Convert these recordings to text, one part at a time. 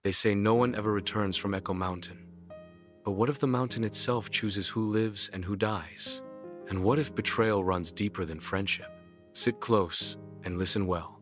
They say no one ever returns from Echo Mountain. But what if the mountain itself chooses who lives and who dies? And what if betrayal runs deeper than friendship? Sit close and listen well.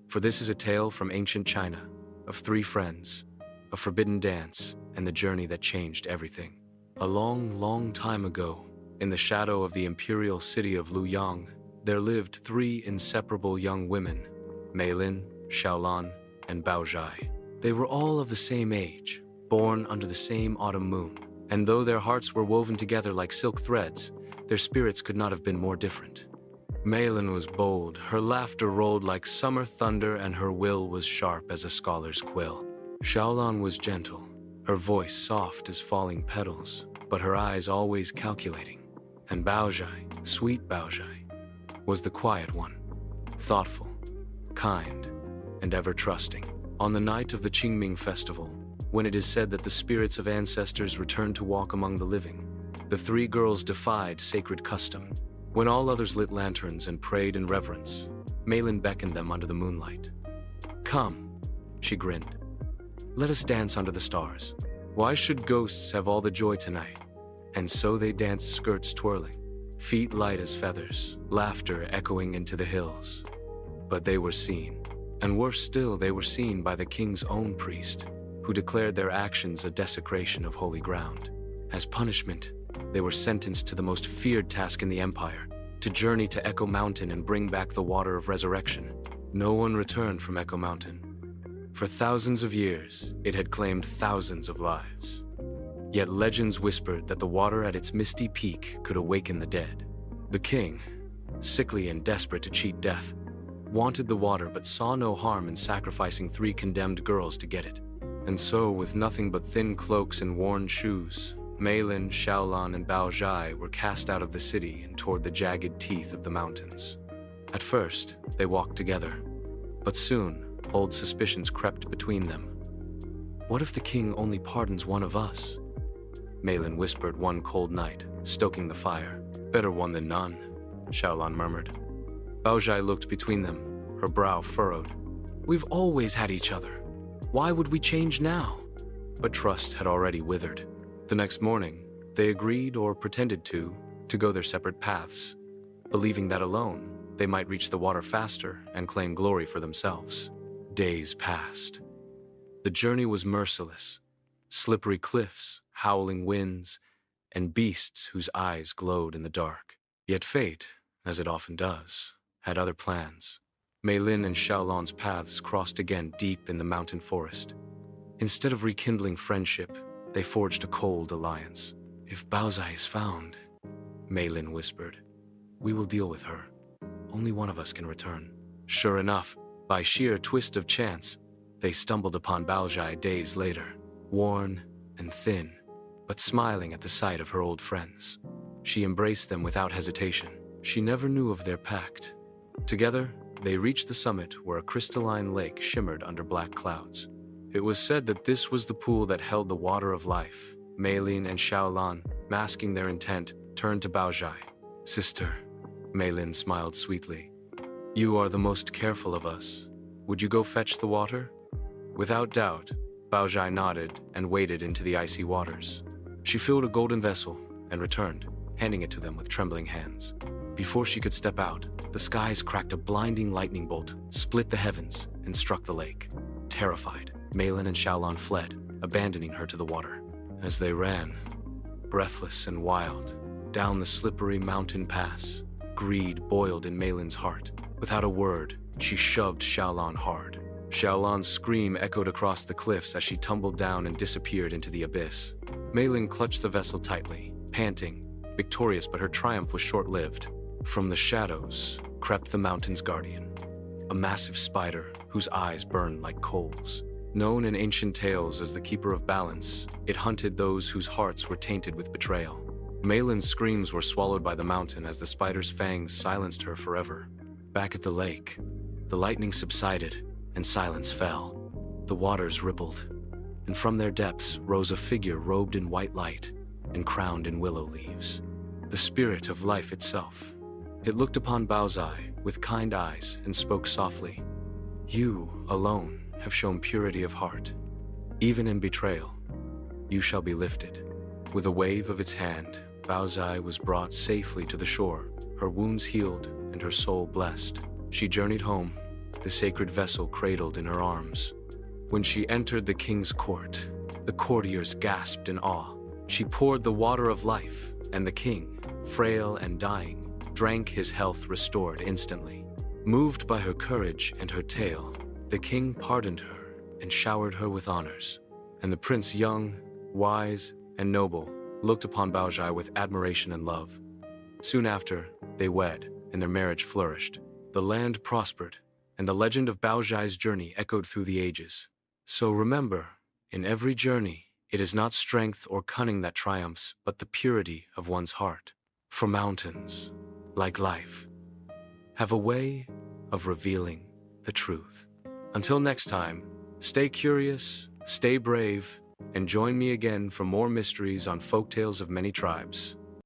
For this is a tale from ancient China, of three friends, a forbidden dance, and the journey that changed everything. A long, long time ago, in the shadow of the imperial city of Luoyang, there lived three inseparable young women, Meilin, Xiaolan, and Baozhai. They were all of the same age, born under the same autumn moon, and though their hearts were woven together like silk threads, their spirits could not have been more different. Meilin was bold, her laughter rolled like summer thunder, and her will was sharp as a scholar's quill. Xiaolan was gentle, her voice soft as falling petals, but her eyes always calculating. And Baozhai, sweet Baozhai, was the quiet one, thoughtful, kind, and ever trusting. On the night of the Qingming festival, when it is said that the spirits of ancestors return to walk among the living, the three girls defied sacred custom. When all others lit lanterns and prayed in reverence, Meilin beckoned them under the moonlight. "Come," she grinned. "Let us dance under the stars. Why should ghosts have all the joy tonight?" And so they danced, skirts twirling, feet light as feathers, laughter echoing into the hills. But they were seen, and worse still, they were seen by the king's own priest, who declared their actions a desecration of holy ground. As punishment, they were sentenced to the most feared task in the empire, to journey to Echo Mountain and bring back the water of resurrection. No one returned from Echo Mountain. For thousands of years, it had claimed thousands of lives. Yet legends whispered that the water at its misty peak could awaken the dead. The king, sickly and desperate to cheat death, wanted the water but saw no harm in sacrificing three condemned girls to get it. And so, with nothing but thin cloaks and worn shoes, Meilin, Xiaolan, and Baozhai were cast out of the city and toward the jagged teeth of the mountains. At first, they walked together, but soon, old suspicions crept between them. "What if the king only pardons one of us?" Meilin whispered one cold night, stoking the fire. "Better one than none," Xiaolan murmured. Baozhai looked between them, her brow furrowed. "We've always had each other. Why would we change now?" But trust had already withered. The next morning, they agreed, or pretended to go their separate paths, believing that alone, they might reach the water faster and claim glory for themselves. Days passed. The journey was merciless. Slippery cliffs, howling winds, and beasts whose eyes glowed in the dark. Yet fate, as it often does, had other plans. Meilin and Xiaolan's paths crossed again deep in the mountain forest. Instead of rekindling friendship, they forged a cold alliance. "If Baozhai is found," Meilin whispered, "we will deal with her. Only one of us can return." Sure enough, by sheer twist of chance, they stumbled upon Baozhai days later, worn and thin, but smiling at the sight of her old friends. She embraced them without hesitation. She never knew of their pact. Together, they reached the summit where a crystalline lake shimmered under black clouds. It was said that this was the pool that held the water of life. Meilin and Xiaolan, masking their intent, turned to Baozhai. "Sister," Meilin smiled sweetly, "you are the most careful of us. Would you go fetch the water?" Without doubt, Baozhai nodded and waded into the icy waters. She filled a golden vessel and returned, handing it to them with trembling hands. Before she could step out, the skies cracked a blinding lightning bolt, split the heavens, and struck the lake. Terrified, Meilin and Xiaolan fled, abandoning her to the water. As they ran, breathless and wild, down the slippery mountain pass, greed boiled in Meilin's heart. Without a word, she shoved Xiaolan hard. Xiaolan's scream echoed across the cliffs as she tumbled down and disappeared into the abyss. Meilin clutched the vessel tightly, panting, victorious, but her triumph was short-lived. From the shadows crept the mountain's guardian, a massive spider whose eyes burned like coals. Known in ancient tales as the Keeper of Balance, it hunted those whose hearts were tainted with betrayal. Meilin's screams were swallowed by the mountain as the spider's fangs silenced her forever. Back at the lake, the lightning subsided and silence fell. The waters rippled, and from their depths rose a figure robed in white light and crowned in willow leaves. The spirit of life itself. It looked upon Baozhai with kind eyes and spoke softly. "You, alone, have shown purity of heart. Even in betrayal, you shall be lifted. With a wave of its hand, Baozhai was brought safely to the shore, her wounds healed and her soul blessed. She journeyed home, the sacred vessel cradled in her arms. When she entered the king's court, the courtiers gasped in awe. She poured the water of life, and the king, frail and dying, drank, his health restored instantly. Moved by her courage and her tale, the king pardoned her and showered her with honors. And the prince, young, wise, and noble, looked upon Baozhai with admiration and love. Soon after, they wed, and their marriage flourished. The land prospered, and the legend of Baozhai's journey echoed through the ages. So remember, in every journey, it is not strength or cunning that triumphs, but the purity of one's heart. For mountains, like life, have a way of revealing the truth. Until next time, stay curious, stay brave, and join me again for more mysteries on Folktales of Many Tribes.